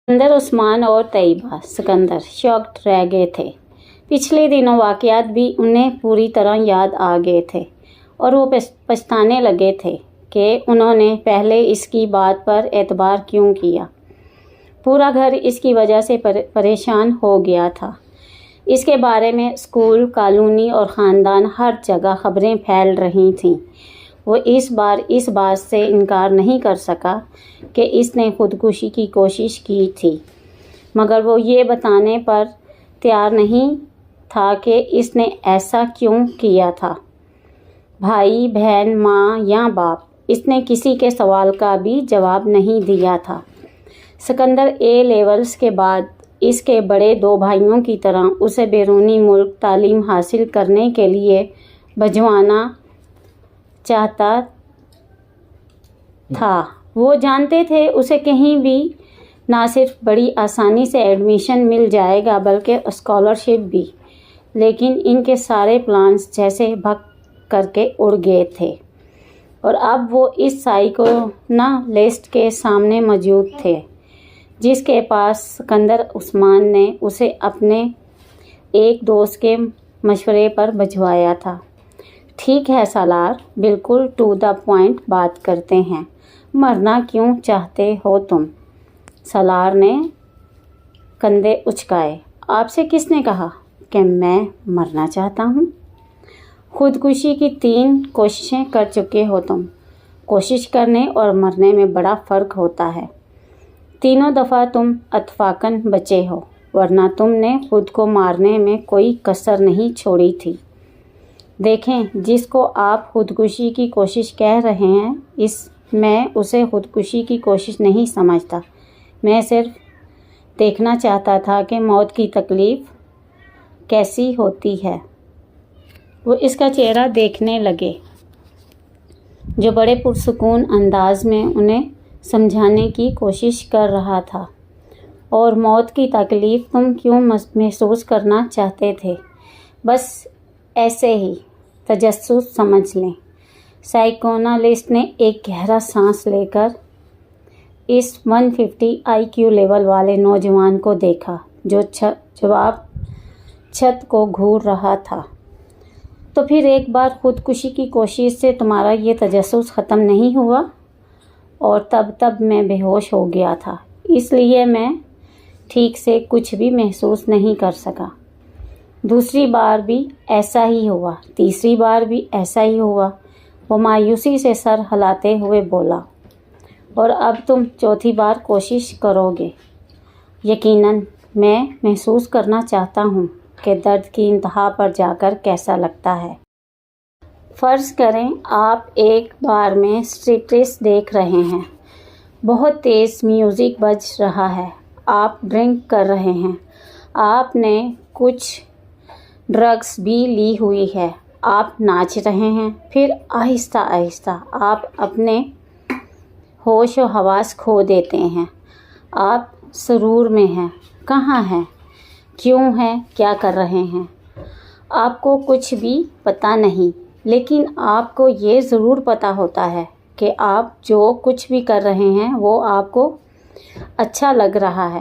सिकंदर, उस्मान और तैयबा। सिकंदर शॉक्ड रह गए थे। पिछले दिनों वाक़यात भी उन्हें पूरी तरह याद आ गए थे और वो पछताने लगे थे कि उन्होंने पहले इसकी बात पर एतबार क्यों किया। पूरा घर इसकी वजह से परेशान हो गया था। इसके बारे में स्कूल, कॉलोनी और ख़ानदान हर जगह खबरें फैल रही थीं। वो इस बार इस बात से इनकार नहीं कर सका कि इसने खुदकुशी की कोशिश की थी, मगर वो ये बताने पर तैयार नहीं था कि इसने ऐसा क्यों किया था। भाई, बहन, माँ या बाप, इसने किसी के सवाल का भी जवाब नहीं दिया था। सिकंदर ए लेवल्स के बाद इसके बड़े दो भाइयों की तरह उसे बैरूनी मुल्क तालीम हासिल करने के लिए भिजवाना चाहता था। वो जानते थे उसे कहीं भी ना सिर्फ बड़ी आसानी से एडमिशन मिल जाएगा बल्कि स्कॉलरशिप भी, लेकिन इनके सारे प्लान्स जैसे भग करके उड़ गए थे और अब वो इस साइकोनालिस्ट के सामने मौजूद थे जिसके पास सिकंदर उस्मान ने उसे अपने एक दोस्त के मशवरे पर भिजवाया था। ठीक है सालार, बिल्कुल टू द पॉइंट बात करते हैं। मरना क्यों चाहते हो तुम? सालार ने कंधे उचकाए। आपसे किसने कहा कि मैं मरना चाहता हूँ? खुदकुशी की 3 कोशिशें कर चुके हो तुम। कोशिश करने और मरने में बड़ा फ़र्क होता है। तीनों दफ़ा तुम इत्तफ़ाक़न बचे हो, वरना तुमने खुद को मारने में कोई कसर नहीं छोड़ी थी। देखें, जिसको आप खुदकुशी की कोशिश कह रहे हैं, मैं उसे खुदकुशी की कोशिश नहीं समझता। मैं सिर्फ देखना चाहता था कि मौत की तकलीफ़ कैसी होती है। वो इसका चेहरा देखने लगे, जो बड़े पुरसुकून अंदाज में उन्हें समझाने की कोशिश कर रहा था। और मौत की तकलीफ़ तुम क्यों महसूस करना चाहते थे? बस ऐसे ही, तजस्सुस समझ लें। साइकोनालिस्ट ने एक गहरा सांस लेकर इस 150 IQ लेवल वाले नौजवान को देखा जो जवाब छत को घूर रहा था। तो फिर एक बार खुदकुशी की कोशिश से तुम्हारा ये तजस्सुस ख़त्म नहीं हुआ? और तब मैं बेहोश हो गया था, इसलिए मैं ठीक से कुछ भी महसूस नहीं कर सका। दूसरी बार भी ऐसा ही हुआ, तीसरी बार भी ऐसा ही हुआ। वो मायूसी से सर हिलाते हुए बोला, और अब तुम चौथी बार कोशिश करोगे। यकीनन मैं महसूस करना चाहता हूँ कि दर्द की इंतहा पर जाकर कैसा लगता है। फ़र्ज़ करें आप एक बार में स्ट्रिप्टिस देख रहे हैं, बहुत तेज़ म्यूज़िक बज रहा है, आप ड्रिंक कर रहे हैं, आपने कुछ ड्रग्स भी ली हुई है, आप नाच रहे हैं, फिर आहिस्ता आहिस्ता आप अपने होश व हवास खो देते हैं। आप सुरूर में हैं, कहाँ हैं, क्यों हैं, क्या कर रहे हैं, आपको कुछ भी पता नहीं। लेकिन आपको ये ज़रूर पता होता है कि आप जो कुछ भी कर रहे हैं वो आपको अच्छा लग रहा है।